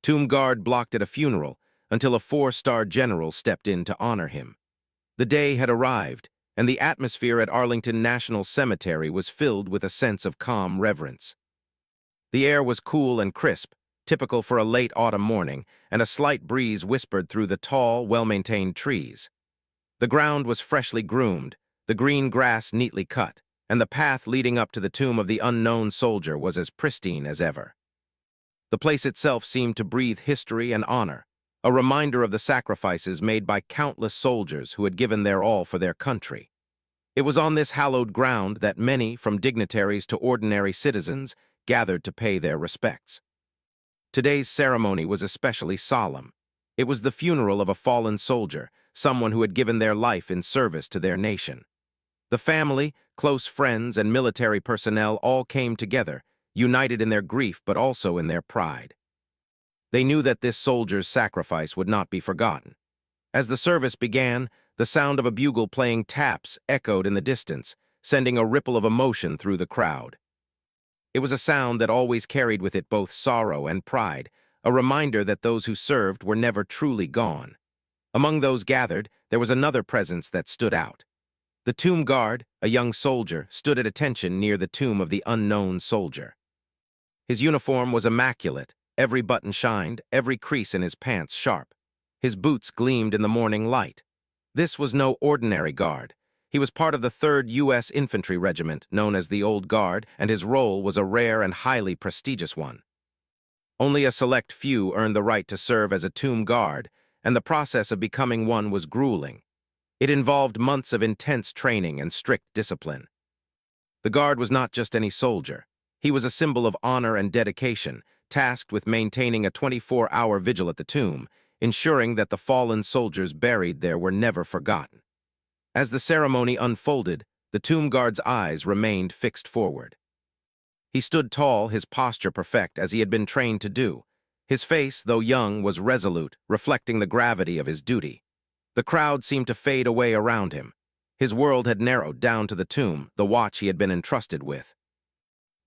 Tomb guard blocked at a funeral until a four-star general stepped in to honor him. The day had arrived, and the atmosphere at Arlington National Cemetery was filled with a sense of calm reverence. The air was cool and crisp, typical for a late autumn morning, and a slight breeze whispered through the tall, well-maintained trees. The ground was freshly groomed, the green grass neatly cut, and the path leading up to the tomb of the unknown soldier was as pristine as ever. The place itself seemed to breathe history and honor, a reminder of the sacrifices made by countless soldiers who had given their all for their country. It was on this hallowed ground that many, from dignitaries to ordinary citizens, gathered to pay their respects. Today's ceremony was especially solemn. It was the funeral of a fallen soldier, someone who had given their life in service to their nation. The family, close friends, and military personnel all came together, united in their grief but also in their pride. They knew that this soldier's sacrifice would not be forgotten. As the service began, the sound of a bugle playing taps echoed in the distance, sending a ripple of emotion through the crowd. It was a sound that always carried with it both sorrow and pride, a reminder that those who served were never truly gone. Among those gathered, there was another presence that stood out. The tomb guard, a young soldier, stood at attention near the tomb of the unknown soldier. His uniform was immaculate, every button shined, every crease in his pants sharp. His boots gleamed in the morning light. This was no ordinary guard. He was part of the 3rd U.S. Infantry Regiment, known as the Old Guard, and his role was a rare and highly prestigious one. Only a select few earned the right to serve as a tomb guard, and the process of becoming one was grueling. It involved months of intense training and strict discipline. The guard was not just any soldier. He was a symbol of honor and dedication, tasked with maintaining a 24-hour vigil at the tomb, ensuring that the fallen soldiers buried there were never forgotten. As the ceremony unfolded, the tomb guard's eyes remained fixed forward. He stood tall, his posture perfect, as he had been trained to do. His face, though young, was resolute, reflecting the gravity of his duty. The crowd seemed to fade away around him. His world had narrowed down to the tomb, the watch he had been entrusted with.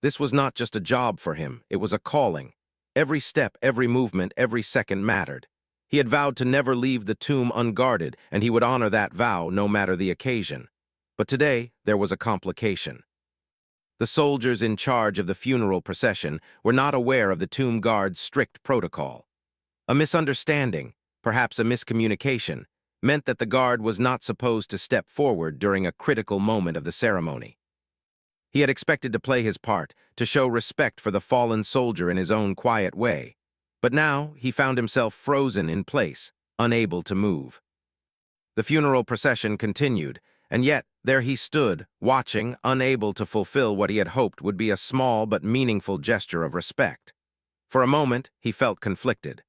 This was not just a job for him, it was a calling. Every step, every movement, every second mattered. He had vowed to never leave the tomb unguarded, and he would honor that vow no matter the occasion. But today, there was a complication. The soldiers in charge of the funeral procession were not aware of the tomb guard's strict protocol. A misunderstanding, perhaps a miscommunication, meant that the guard was not supposed to step forward during a critical moment of the ceremony. He had expected to play his part, to show respect for the fallen soldier in his own quiet way. But now he found himself frozen in place, unable to move. The funeral procession continued, and yet there he stood, watching, unable to fulfill what he had hoped would be a small but meaningful gesture of respect. For a moment, he felt conflicted.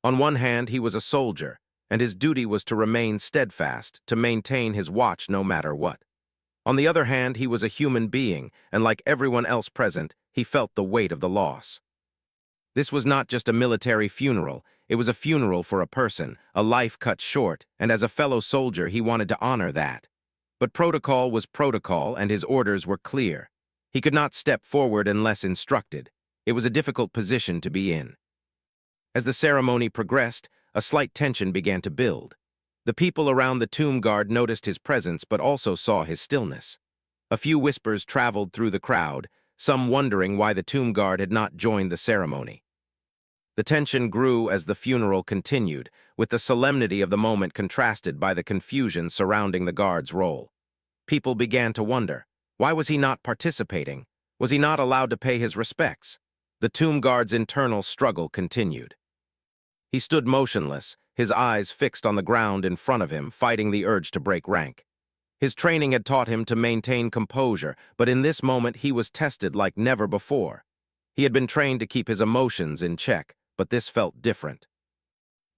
On one hand, he was a soldier, and his duty was to remain steadfast, to maintain his watch no matter what. On the other hand, he was a human being, and like everyone else present, he felt the weight of the loss. This was not just a military funeral, it was a funeral for a person, a life cut short, and as a fellow soldier he wanted to honor that. But protocol was protocol, and his orders were clear. He could not step forward unless instructed. It was a difficult position to be in. As the ceremony progressed, a slight tension began to build. The people around the tomb guard noticed his presence but also saw his stillness. A few whispers traveled through the crowd, some wondering why the tomb guard had not joined the ceremony. The tension grew as the funeral continued, with the solemnity of the moment contrasted by the confusion surrounding the guard's role. People began to wonder, why was he not participating? Was he not allowed to pay his respects? The tomb guard's internal struggle continued. He stood motionless, his eyes fixed on the ground in front of him, fighting the urge to break rank. His training had taught him to maintain composure, but in this moment he was tested like never before. He had been trained to keep his emotions in check, but this felt different.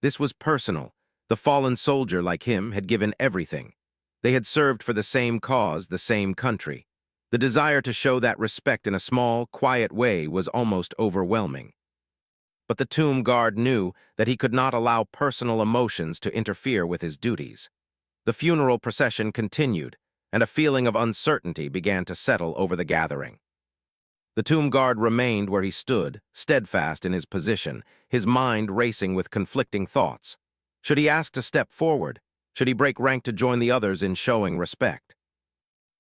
This was personal. The fallen soldier, like him, had given everything. They had served for the same cause, the same country. The desire to show that respect in a small, quiet way was almost overwhelming. But the tomb guard knew that he could not allow personal emotions to interfere with his duties. The funeral procession continued, and a feeling of uncertainty began to settle over the gathering. The tomb guard remained where he stood, steadfast in his position, his mind racing with conflicting thoughts. Should he ask to step forward? Should he break rank to join the others in showing respect?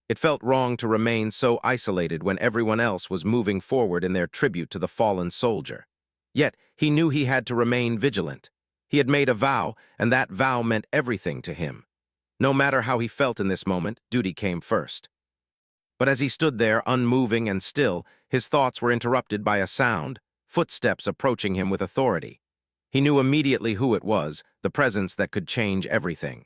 It felt wrong to remain so isolated when everyone else was moving forward in their tribute to the fallen soldier. Yet, he knew he had to remain vigilant. He had made a vow, and that vow meant everything to him. No matter how he felt in this moment, duty came first. But as he stood there, unmoving and still, his thoughts were interrupted by a sound, footsteps approaching him with authority. He knew immediately who it was, the presence that could change everything.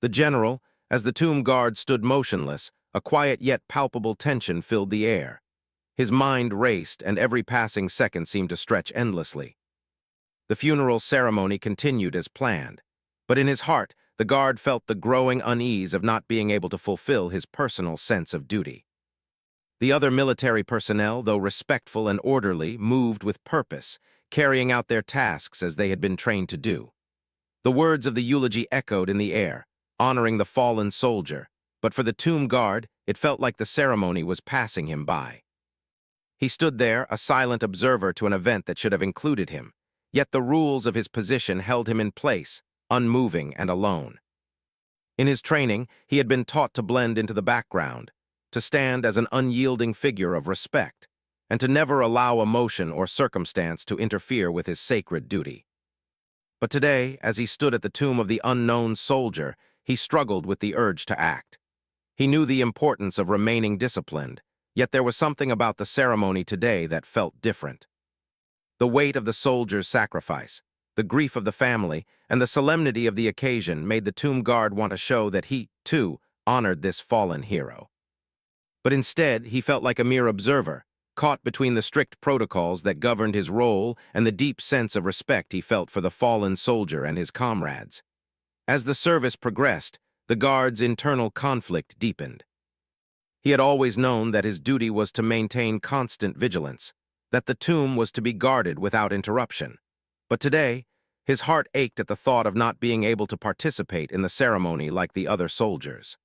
The general, as the tomb guard stood motionless, a quiet yet palpable tension filled the air. His mind raced, and every passing second seemed to stretch endlessly. The funeral ceremony continued as planned, but in his heart, the guard felt the growing unease of not being able to fulfill his personal sense of duty. The other military personnel, though respectful and orderly, moved with purpose, carrying out their tasks as they had been trained to do. The words of the eulogy echoed in the air, honoring the fallen soldier, but for the tomb guard, it felt like the ceremony was passing him by. He stood there, a silent observer to an event that should have included him, yet the rules of his position held him in place, unmoving and alone. In his training, he had been taught to blend into the background, to stand as an unyielding figure of respect, and to never allow emotion or circumstance to interfere with his sacred duty. But today, as he stood at the tomb of the unknown soldier, he struggled with the urge to act. He knew the importance of remaining disciplined, yet there was something about the ceremony today that felt different. The weight of the soldier's sacrifice, the grief of the family, and the solemnity of the occasion made the tomb guard want to show that he, too, honored this fallen hero. But instead, he felt like a mere observer, caught between the strict protocols that governed his role and the deep sense of respect he felt for the fallen soldier and his comrades. As the service progressed, the guard's internal conflict deepened. He had always known that his duty was to maintain constant vigilance, that the tomb was to be guarded without interruption. But today, his heart ached at the thought of not being able to participate in the ceremony like the other soldiers.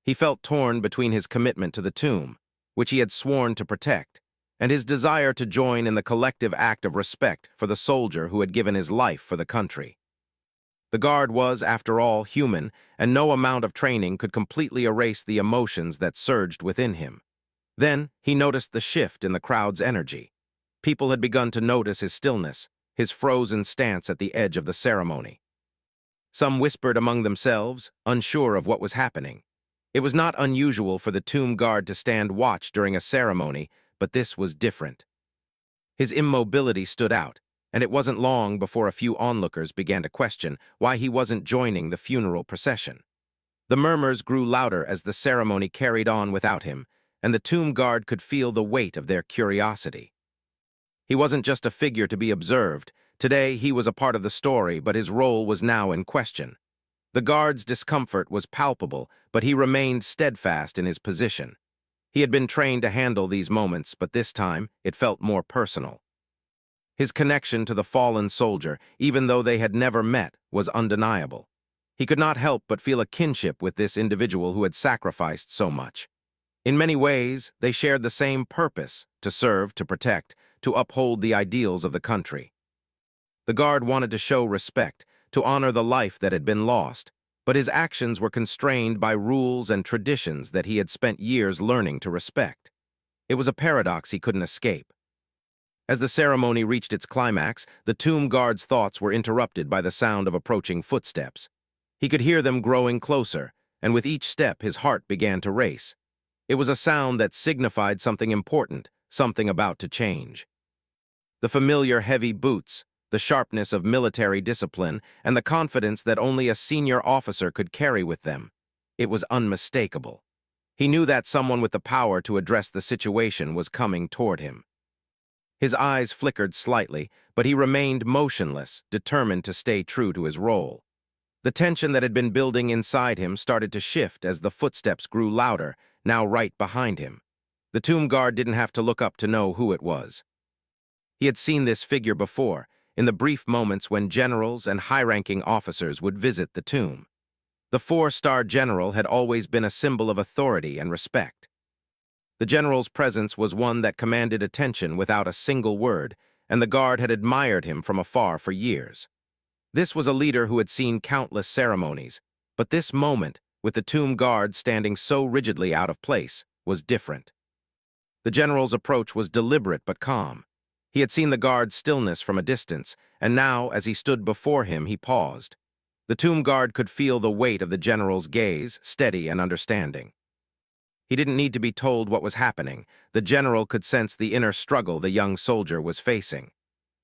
He felt torn between his commitment to the tomb, which he had sworn to protect, and his desire to join in the collective act of respect for the soldier who had given his life for the country. The guard was, after all, human, and no amount of training could completely erase the emotions that surged within him. Then, he noticed the shift in the crowd's energy. People had begun to notice his stillness, his frozen stance at the edge of the ceremony. Some whispered among themselves, unsure of what was happening. It was not unusual for the tomb guard to stand watch during a ceremony, but this was different. His immobility stood out, and it wasn't long before a few onlookers began to question why he wasn't joining the funeral procession. The murmurs grew louder as the ceremony carried on without him, and the tomb guard could feel the weight of their curiosity. He wasn't just a figure to be observed. Today, he was a part of the story, but his role was now in question. The guard's discomfort was palpable, but he remained steadfast in his position. He had been trained to handle these moments, but this time, it felt more personal. His connection to the fallen soldier, even though they had never met, was undeniable. He could not help but feel a kinship with this individual who had sacrificed so much. In many ways, they shared the same purpose: to serve, to protect, to uphold the ideals of the country. The guard wanted to show respect, to honor the life that had been lost, but his actions were constrained by rules and traditions that he had spent years learning to respect. It was a paradox he couldn't escape. As the ceremony reached its climax, the tomb guard's thoughts were interrupted by the sound of approaching footsteps. He could hear them growing closer, and with each step his heart began to race. It was a sound that signified something important, something about to change. The familiar heavy boots, the sharpness of military discipline, and the confidence that only a senior officer could carry with them. It was unmistakable. He knew that someone with the power to address the situation was coming toward him. His eyes flickered slightly, but he remained motionless, determined to stay true to his role. The tension that had been building inside him started to shift as the footsteps grew louder, now right behind him. The tomb guard didn't have to look up to know who it was. He had seen this figure before, in the brief moments when generals and high-ranking officers would visit the tomb. The four-star general had always been a symbol of authority and respect. The general's presence was one that commanded attention without a single word, and the guard had admired him from afar for years. This was a leader who had seen countless ceremonies, but this moment, with the tomb guard standing so rigidly out of place, was different. The general's approach was deliberate but calm. He had seen the guard's stillness from a distance, and now, as he stood before him, he paused. The tomb guard could feel the weight of the general's gaze, steady and understanding. He didn't need to be told what was happening. The general could sense the inner struggle the young soldier was facing.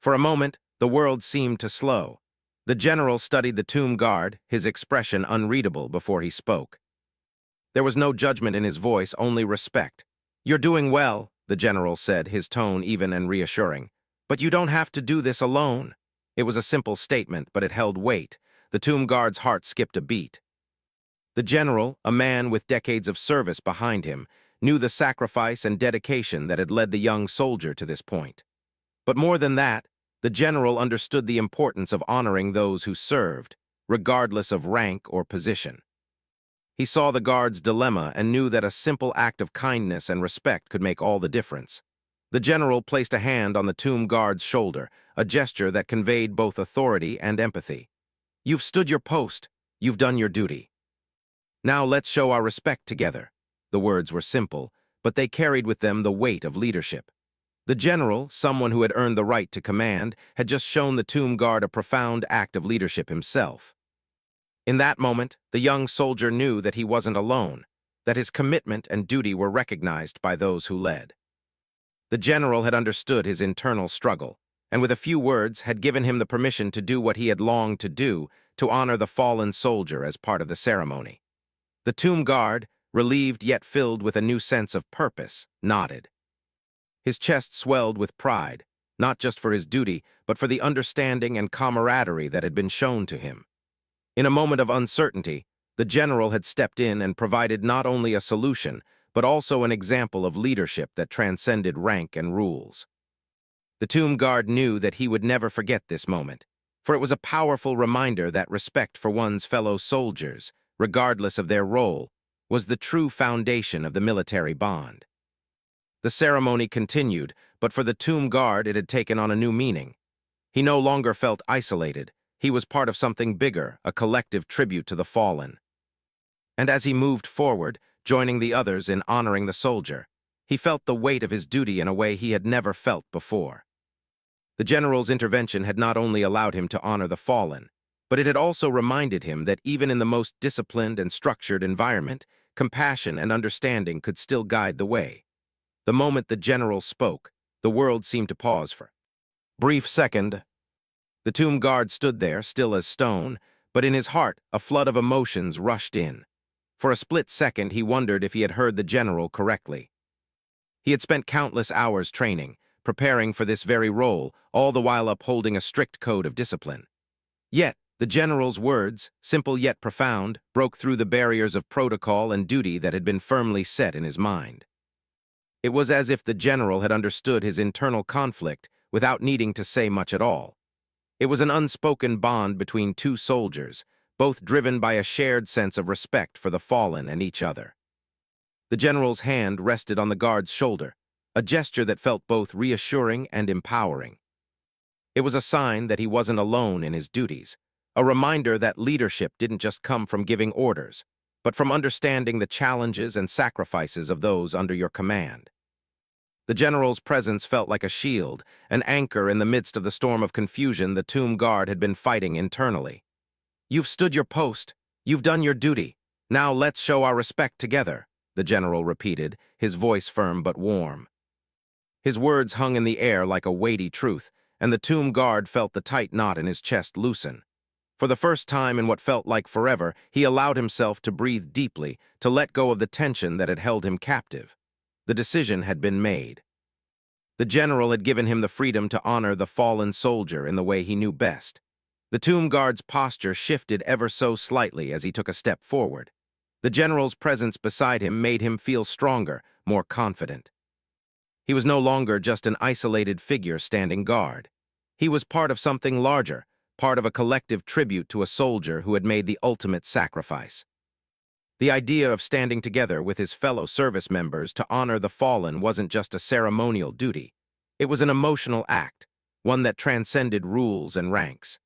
For a moment, the world seemed to slow. The general studied the tomb guard, his expression unreadable before he spoke. There was no judgment in his voice, only respect. "You're doing well," the general said, his tone even and reassuring. "But you don't have to do this alone." It was a simple statement, but it held weight. The tomb guard's heart skipped a beat. The general, a man with decades of service behind him, knew the sacrifice and dedication that had led the young soldier to this point. But more than that, the general understood the importance of honoring those who served, regardless of rank or position. He saw the guard's dilemma and knew that a simple act of kindness and respect could make all the difference. The general placed a hand on the tomb guard's shoulder, a gesture that conveyed both authority and empathy. "You've stood your post. You've done your duty. Now let's show our respect together." The words were simple, but they carried with them the weight of leadership. The general, someone who had earned the right to command, had just shown the tomb guard a profound act of leadership himself. In that moment, the young soldier knew that he wasn't alone, that his commitment and duty were recognized by those who led. The general had understood his internal struggle, and with a few words had given him the permission to do what he had longed to do, to honor the fallen soldier as part of the ceremony. The tomb guard, relieved yet filled with a new sense of purpose, nodded. His chest swelled with pride, not just for his duty, but for the understanding and camaraderie that had been shown to him. In a moment of uncertainty, the general had stepped in and provided not only a solution, but also an example of leadership that transcended rank and rules. The tomb guard knew that he would never forget this moment, for it was a powerful reminder that respect for one's fellow soldiers, regardless of their role, was the true foundation of the military bond. The ceremony continued, but for the tomb guard it had taken on a new meaning. He no longer felt isolated. He was part of something bigger, a collective tribute to the fallen. And as he moved forward, joining the others in honoring the soldier, he felt the weight of his duty in a way he had never felt before. The general's intervention had not only allowed him to honor the fallen, but it had also reminded him that even in the most disciplined and structured environment, compassion and understanding could still guide the way. The moment the general spoke, the world seemed to pause for a brief second. The tomb guard stood there, still as stone, but in his heart a flood of emotions rushed in. For a split second he wondered if he had heard the general correctly. He had spent countless hours training, preparing for this very role, all the while upholding a strict code of discipline. Yet, the general's words, simple yet profound, broke through the barriers of protocol and duty that had been firmly set in his mind. It was as if the general had understood his internal conflict without needing to say much at all. It was an unspoken bond between two soldiers, both driven by a shared sense of respect for the fallen and each other. The general's hand rested on the guard's shoulder, a gesture that felt both reassuring and empowering. It was a sign that he wasn't alone in his duties, a reminder that leadership didn't just come from giving orders, but from understanding the challenges and sacrifices of those under your command. The general's presence felt like a shield, an anchor in the midst of the storm of confusion the tomb guard had been fighting internally. "You've stood your post. You've done your duty. Now let's show our respect together," the general repeated, his voice firm but warm. His words hung in the air like a weighty truth, and the tomb guard felt the tight knot in his chest loosen. For the first time in what felt like forever, he allowed himself to breathe deeply, to let go of the tension that had held him captive. The decision had been made. The general had given him the freedom to honor the fallen soldier in the way he knew best. The tomb guard's posture shifted ever so slightly as he took a step forward. The general's presence beside him made him feel stronger, more confident. He was no longer just an isolated figure standing guard. He was part of something larger, part of a collective tribute to a soldier who had made the ultimate sacrifice. The idea of standing together with his fellow service members to honor the fallen wasn't just a ceremonial duty. It was an emotional act, one that transcended rules and ranks.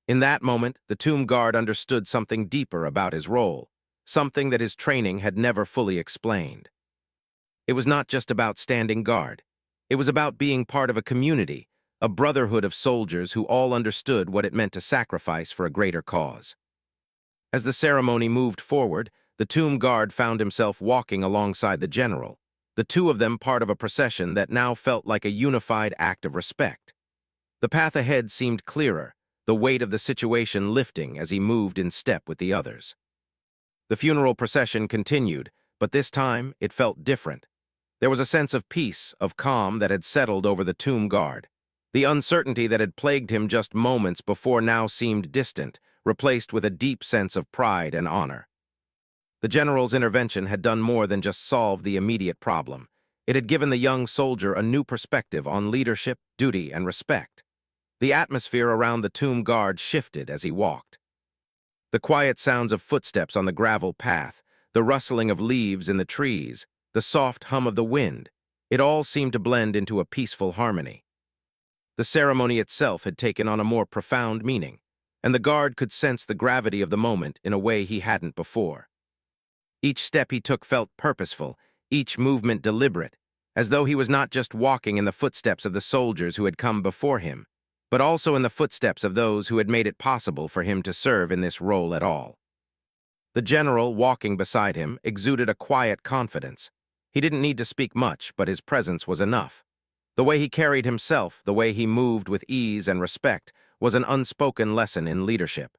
In that moment, the tomb guard understood something deeper about his role, something that his training had never fully explained. It was not just about standing guard. It was about being part of a community, a brotherhood of soldiers who all understood what it meant to sacrifice for a greater cause. As the ceremony moved forward, the tomb guard found himself walking alongside the general, the two of them part of a procession that now felt like a unified act of respect. The path ahead seemed clearer, the weight of the situation lifting as he moved in step with the others. The funeral procession continued, but this time it felt different. There was a sense of peace, of calm that had settled over the tomb guard. The uncertainty that had plagued him just moments before now seemed distant, replaced with a deep sense of pride and honor. The general's intervention had done more than just solve the immediate problem. It had given the young soldier a new perspective on leadership, duty, and respect. The atmosphere around the tomb guard shifted as he walked. The quiet sounds of footsteps on the gravel path, the rustling of leaves in the trees, the soft hum of the wind, it all seemed to blend into a peaceful harmony. The ceremony itself had taken on a more profound meaning, and the guard could sense the gravity of the moment in a way he hadn't before. Each step he took felt purposeful, each movement deliberate, as though he was not just walking in the footsteps of the soldiers who had come before him, but also in the footsteps of those who had made it possible for him to serve in this role at all. The general, walking beside him, exuded a quiet confidence. He didn't need to speak much, but his presence was enough. The way he carried himself, the way he moved with ease and respect, was an unspoken lesson in leadership.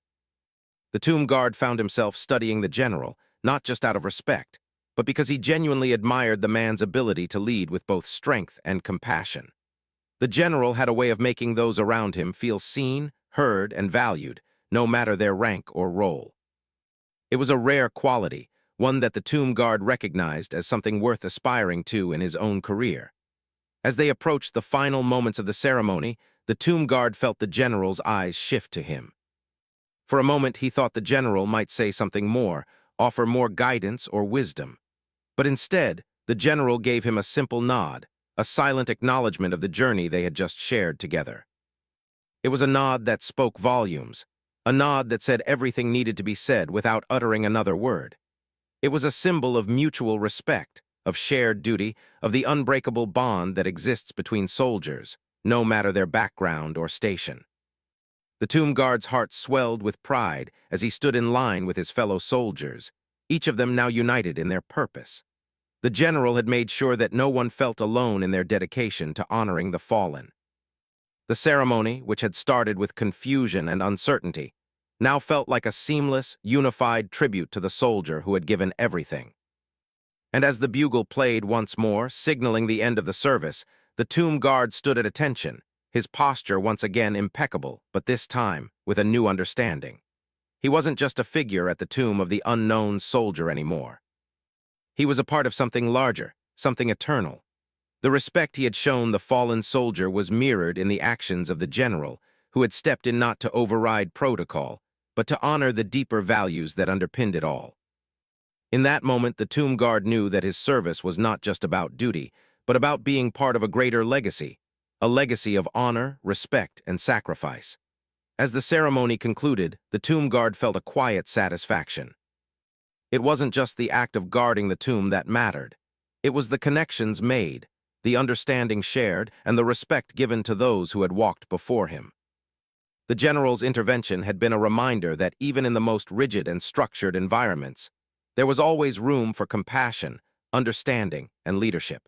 The tomb guard found himself studying the general, not just out of respect, but because he genuinely admired the man's ability to lead with both strength and compassion. The general had a way of making those around him feel seen, heard, and valued, no matter their rank or role. It was a rare quality, one that the tomb guard recognized as something worth aspiring to in his own career. As they approached the final moments of the ceremony, the tomb guard felt the general's eyes shift to him. For a moment, he thought the general might say something more, offer more guidance or wisdom. But instead, the general gave him a simple nod, a silent acknowledgement of the journey they had just shared together. It was a nod that spoke volumes, a nod that said everything needed to be said without uttering another word. It was a symbol of mutual respect, of shared duty, of the unbreakable bond that exists between soldiers, no matter their background or station. The tomb guard's heart swelled with pride as he stood in line with his fellow soldiers, each of them now united in their purpose. The general had made sure that no one felt alone in their dedication to honoring the fallen. The ceremony, which had started with confusion and uncertainty, now felt like a seamless, unified tribute to the soldier who had given everything. And as the bugle played once more, signaling the end of the service, the tomb guard stood at attention, his posture once again impeccable, but this time with a new understanding. He wasn't just a figure at the tomb of the unknown soldier anymore. He was a part of something larger, something eternal. The respect he had shown the fallen soldier was mirrored in the actions of the general, who had stepped in not to override protocol, but to honor the deeper values that underpinned it all. In that moment, the tomb guard knew that his service was not just about duty, but about being part of a legacy of honor, respect, and sacrifice. As the ceremony concluded, the tomb guard felt a quiet satisfaction. It wasn't just the act of guarding the tomb that mattered. It was the connections made, the understanding shared, and the respect given to those who had walked before him. The general's intervention had been a reminder that even in the most rigid and structured environments, there was always room for compassion, understanding, and leadership.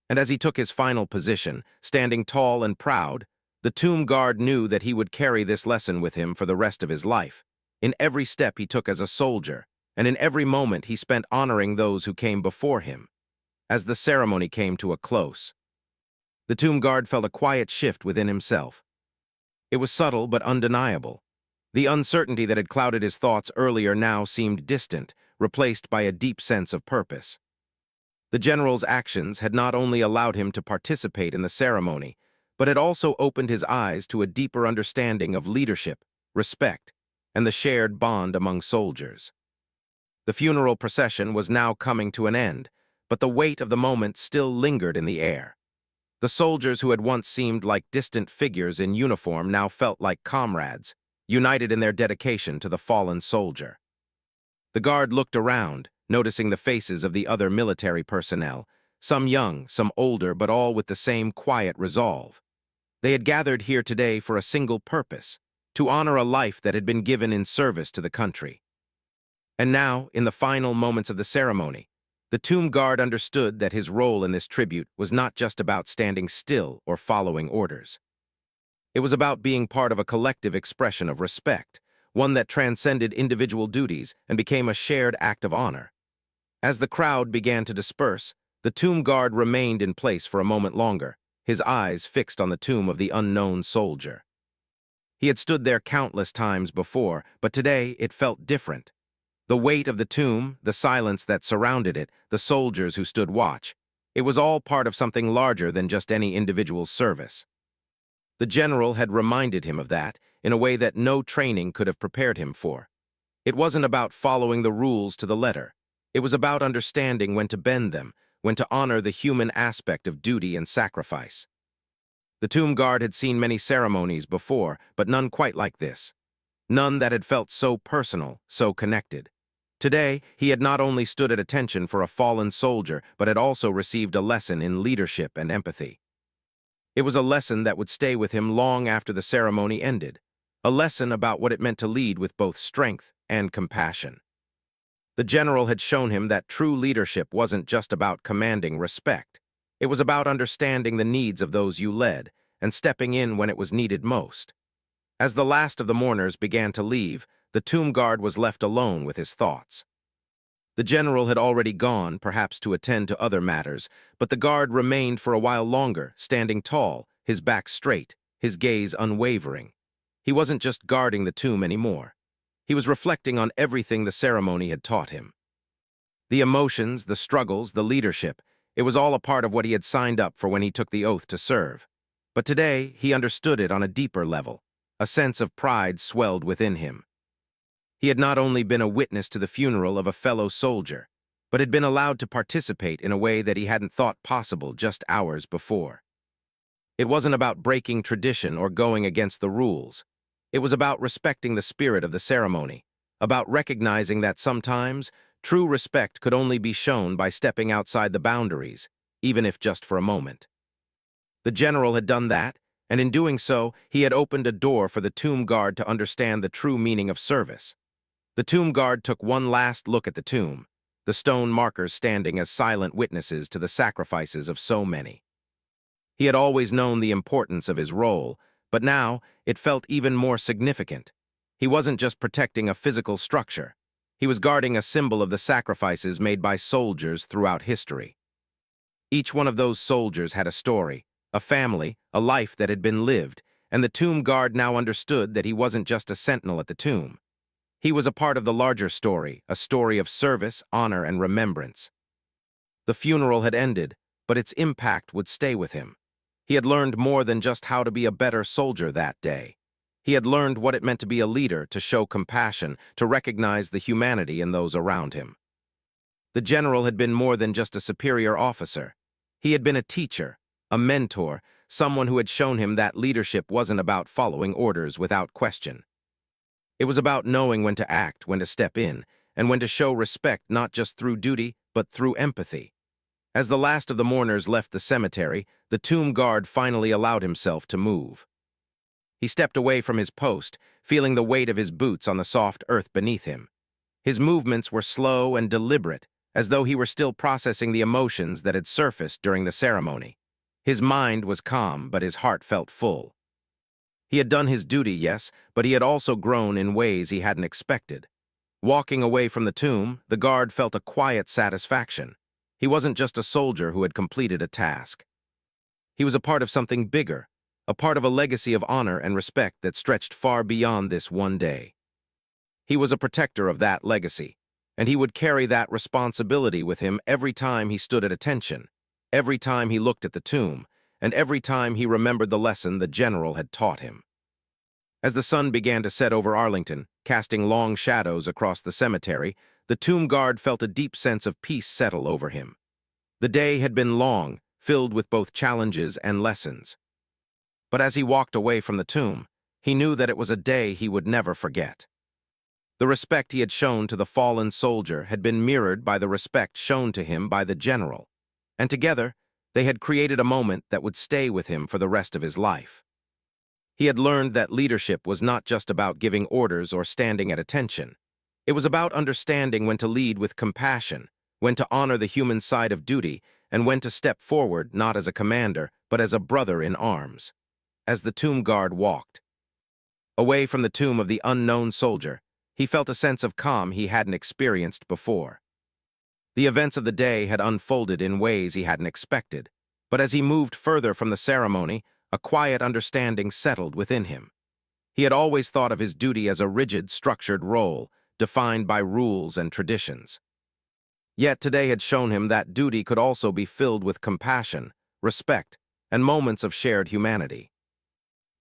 And as he took his final position, standing tall and proud, the tomb guard knew that he would carry this lesson with him for the rest of his life, in every step he took as a soldier, and in every moment he spent honoring those who came before him. As the ceremony came to a close, the tomb guard felt a quiet shift within himself. It was subtle but undeniable. The uncertainty that had clouded his thoughts earlier now seemed distant, replaced by a deep sense of purpose. The general's actions had not only allowed him to participate in the ceremony, but had also opened his eyes to a deeper understanding of leadership, respect, and the shared bond among soldiers. The funeral procession was now coming to an end, but the weight of the moment still lingered in the air. The soldiers who had once seemed like distant figures in uniform now felt like comrades, united in their dedication to the fallen soldier. The guard looked around, noticing the faces of the other military personnel, some young, some older, but all with the same quiet resolve. They had gathered here today for a single purpose, to honor a life that had been given in service to the country. And now, in the final moments of the ceremony, the tomb guard understood that his role in this tribute was not just about standing still or following orders. It was about being part of a collective expression of respect, one that transcended individual duties and became a shared act of honor. As the crowd began to disperse, the tomb guard remained in place for a moment longer, his eyes fixed on the tomb of the unknown soldier. He had stood there countless times before, but today it felt different. The weight of the tomb, the silence that surrounded it, the soldiers who stood watch, it was all part of something larger than just any individual's service. The general had reminded him of that in a way that no training could have prepared him for. It wasn't about following the rules to the letter. It was about understanding when to bend them, when to honor the human aspect of duty and sacrifice. The tomb guard had seen many ceremonies before, but none quite like this. None that had felt so personal, so connected. Today, he had not only stood at attention for a fallen soldier, but had also received a lesson in leadership and empathy. It was a lesson that would stay with him long after the ceremony ended, a lesson about what it meant to lead with both strength and compassion. The general had shown him that true leadership wasn't just about commanding respect. It was about understanding the needs of those you led and stepping in when it was needed most. As the last of the mourners began to leave, the tomb guard was left alone with his thoughts. The general had already gone, perhaps to attend to other matters, but the guard remained for a while longer, standing tall, his back straight, his gaze unwavering. He wasn't just guarding the tomb anymore. He was reflecting on everything the ceremony had taught him. The emotions, the struggles, the leadership, it was all a part of what he had signed up for when he took the oath to serve. But today, he understood it on a deeper level. A sense of pride swelled within him. He had not only been a witness to the funeral of a fellow soldier, but had been allowed to participate in a way that he hadn't thought possible just hours before. It wasn't about breaking tradition or going against the rules. It was about respecting the spirit of the ceremony, about recognizing that sometimes true respect could only be shown by stepping outside the boundaries, even if just for a moment. The general had done that, and in doing so, he had opened a door for the tomb guard to understand the true meaning of service. The tomb guard took one last look at the tomb, the stone markers standing as silent witnesses to the sacrifices of so many. He had always known the importance of his role, but now it felt even more significant. He wasn't just protecting a physical structure. He was guarding a symbol of the sacrifices made by soldiers throughout history. Each one of those soldiers had a story, a family, a life that had been lived, and the tomb guard now understood that he wasn't just a sentinel at the tomb. He was a part of the larger story, a story of service, honor, and remembrance. The funeral had ended, but its impact would stay with him. He had learned more than just how to be a better soldier that day. He had learned what it meant to be a leader, to show compassion, to recognize the humanity in those around him. The general had been more than just a superior officer. He had been a teacher, a mentor, someone who had shown him that leadership wasn't about following orders without question. It was about knowing when to act, when to step in, and when to show respect not just through duty, but through empathy. As the last of the mourners left the cemetery, the tomb guard finally allowed himself to move. He stepped away from his post, feeling the weight of his boots on the soft earth beneath him. His movements were slow and deliberate, as though he were still processing the emotions that had surfaced during the ceremony. His mind was calm, but his heart felt full. He had done his duty, yes, but he had also grown in ways he hadn't expected. Walking away from the tomb, the guard felt a quiet satisfaction. He wasn't just a soldier who had completed a task. He was a part of something bigger, a part of a legacy of honor and respect that stretched far beyond this one day. He was a protector of that legacy, and he would carry that responsibility with him every time he stood at attention, every time he looked at the tomb, and every time he remembered the lesson the general had taught him. As the sun began to set over Arlington, casting long shadows across the cemetery, the tomb guard felt a deep sense of peace settle over him. The day had been long, filled with both challenges and lessons. But as he walked away from the tomb, he knew that it was a day he would never forget. The respect he had shown to the fallen soldier had been mirrored by the respect shown to him by the general, and together they had created a moment that would stay with him for the rest of his life. He had learned that leadership was not just about giving orders or standing at attention. It was about understanding when to lead with compassion, when to honor the human side of duty, and when to step forward not as a commander, but as a brother in arms. As the tomb guard walked away from the tomb of the unknown soldier, he felt a sense of calm he hadn't experienced before. The events of the day had unfolded in ways he hadn't expected, but as he moved further from the ceremony, a quiet understanding settled within him. He had always thought of his duty as a rigid, structured role, defined by rules and traditions. Yet today had shown him that duty could also be filled with compassion, respect, and moments of shared humanity.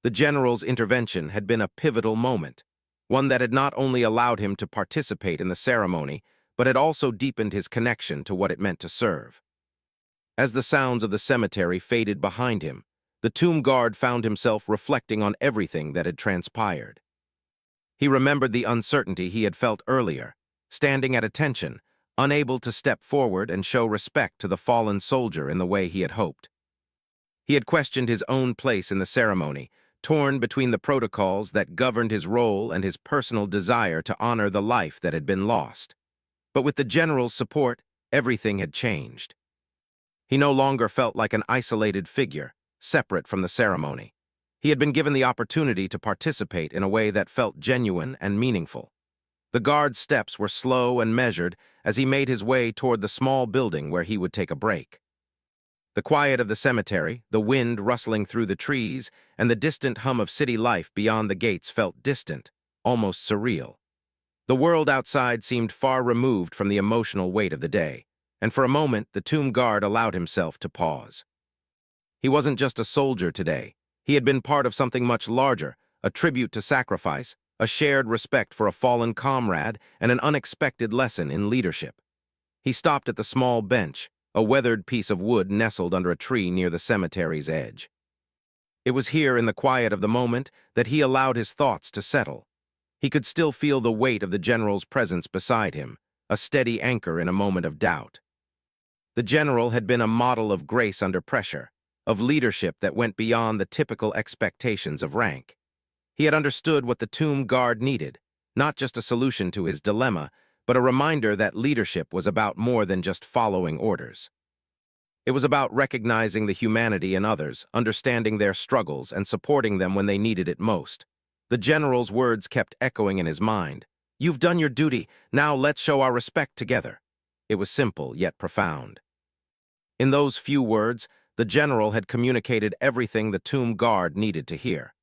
The general's intervention had been a pivotal moment, one that had not only allowed him to participate in the ceremony, but had also deepened his connection to what it meant to serve. As the sounds of the cemetery faded behind him, the tomb guard found himself reflecting on everything that had transpired. He remembered the uncertainty he had felt earlier, standing at attention, unable to step forward and show respect to the fallen soldier in the way he had hoped. He had questioned his own place in the ceremony, torn between the protocols that governed his role and his personal desire to honor the life that had been lost. But with the general's support, everything had changed. He no longer felt like an isolated figure, separate from the ceremony. He had been given the opportunity to participate in a way that felt genuine and meaningful. The guard's steps were slow and measured as he made his way toward the small building where he would take a break. The quiet of the cemetery, the wind rustling through the trees, and the distant hum of city life beyond the gates felt distant, almost surreal. The world outside seemed far removed from the emotional weight of the day, and for a moment the tomb guard allowed himself to pause. He wasn't just a soldier today. He had been part of something much larger, a tribute to sacrifice, a shared respect for a fallen comrade, and an unexpected lesson in leadership. He stopped at the small bench, a weathered piece of wood nestled under a tree near the cemetery's edge. It was here in the quiet of the moment that he allowed his thoughts to settle. He could still feel the weight of the general's presence beside him, a steady anchor in a moment of doubt. The general had been a model of grace under pressure, of leadership that went beyond the typical expectations of rank. He had understood what the tomb guard needed, not just a solution to his dilemma, but a reminder that leadership was about more than just following orders. It was about recognizing the humanity in others, understanding their struggles, and supporting them when they needed it most. The general's words kept echoing in his mind. "You've done your duty, now let's show our respect together." It was simple, yet profound. In those few words, the general had communicated everything the tomb guard needed to hear.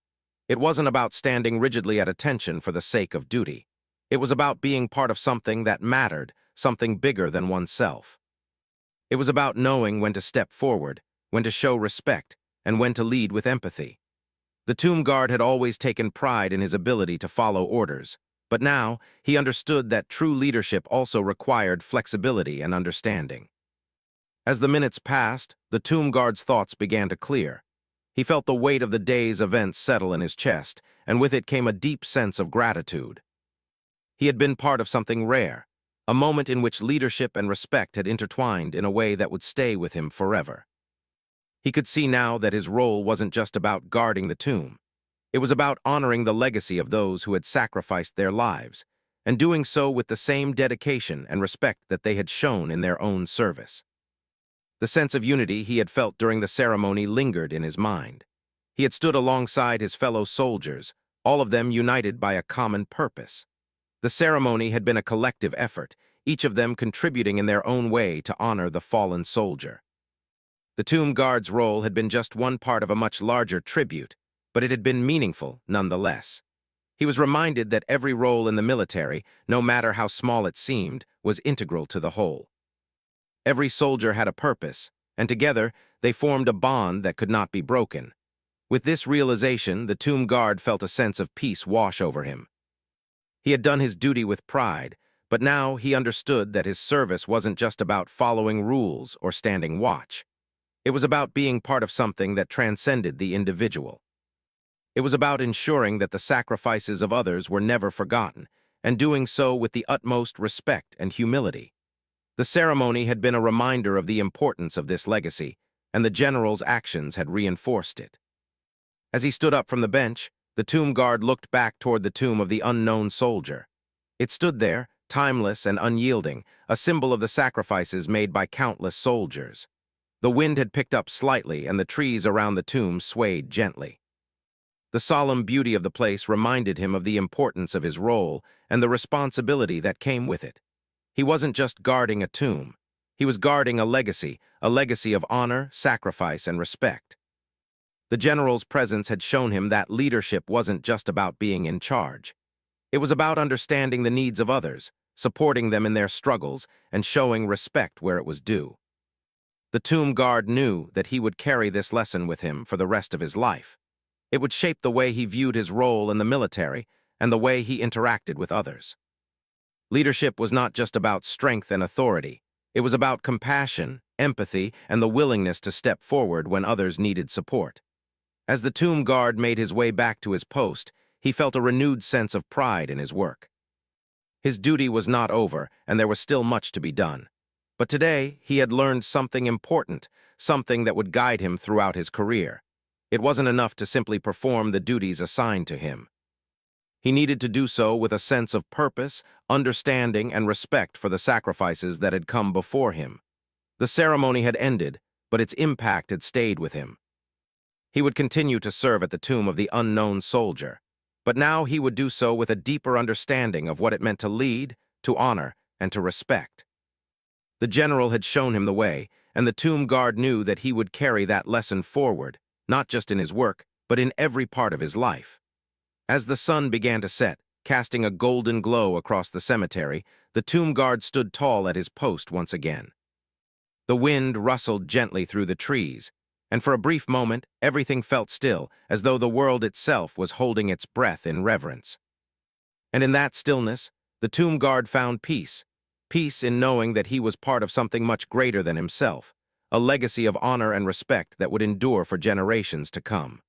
It wasn't about standing rigidly at attention for the sake of duty. It was about being part of something that mattered, something bigger than oneself. It was about knowing when to step forward, when to show respect, and when to lead with empathy. The tomb guard had always taken pride in his ability to follow orders, but now he understood that true leadership also required flexibility and understanding. As the minutes passed, the tomb guard's thoughts began to clear. He felt the weight of the day's events settle in his chest, and with it came a deep sense of gratitude. He had been part of something rare, a moment in which leadership and respect had intertwined in a way that would stay with him forever. He could see now that his role wasn't just about guarding the tomb. It was about honoring the legacy of those who had sacrificed their lives, and doing so with the same dedication and respect that they had shown in their own service. The sense of unity he had felt during the ceremony lingered in his mind. He had stood alongside his fellow soldiers, all of them united by a common purpose. The ceremony had been a collective effort, each of them contributing in their own way to honor the fallen soldier. The tomb guard's role had been just one part of a much larger tribute, but it had been meaningful nonetheless. He was reminded that every role in the military, no matter how small it seemed, was integral to the whole. Every soldier had a purpose, and together they formed a bond that could not be broken. With this realization, the tomb guard felt a sense of peace wash over him. He had done his duty with pride, But now he understood that his service wasn't just about following rules or standing watch. It was about being part of something that transcended the individual. It was about ensuring that the sacrifices of others were never forgotten, and doing so with the utmost respect and humility. The ceremony had been a reminder of the importance of this legacy, and the general's actions had reinforced it. As he stood up from the bench, the tomb guard looked back toward the tomb of the unknown soldier. It stood there, timeless and unyielding, a symbol of the sacrifices made by countless soldiers. The wind had picked up slightly, and the trees around the tomb swayed gently. The solemn beauty of the place reminded him of the importance of his role and the responsibility that came with it. He wasn't just guarding a tomb. He was guarding a legacy of honor, sacrifice, and respect. The general's presence had shown him that leadership wasn't just about being in charge. It was about understanding the needs of others, supporting them in their struggles, and showing respect where it was due. The tomb guard knew that he would carry this lesson with him for the rest of his life. It would shape the way he viewed his role in the military and the way he interacted with others. Leadership was not just about strength and authority. It was about compassion, empathy, and the willingness to step forward when others needed support. As the tomb guard made his way back to his post, he felt a renewed sense of pride in his work. His duty was not over, and there was still much to be done. But today, he had learned something important, something that would guide him throughout his career. It wasn't enough to simply perform the duties assigned to him. He needed to do so with a sense of purpose, understanding, and respect for the sacrifices that had come before him. The ceremony had ended, but its impact had stayed with him. He would continue to serve at the tomb of the unknown soldier, but now he would do so with a deeper understanding of what it meant to lead, to honor, and to respect. The general had shown him the way, and the tomb guard knew that he would carry that lesson forward, not just in his work, but in every part of his life. As the sun began to set, casting a golden glow across the cemetery, the tomb guard stood tall at his post once again. The wind rustled gently through the trees, and for a brief moment, everything felt still, as though the world itself was holding its breath in reverence. And in that stillness, the tomb guard found peace. Peace in knowing that he was part of something much greater than himself, a legacy of honor and respect that would endure for generations to come.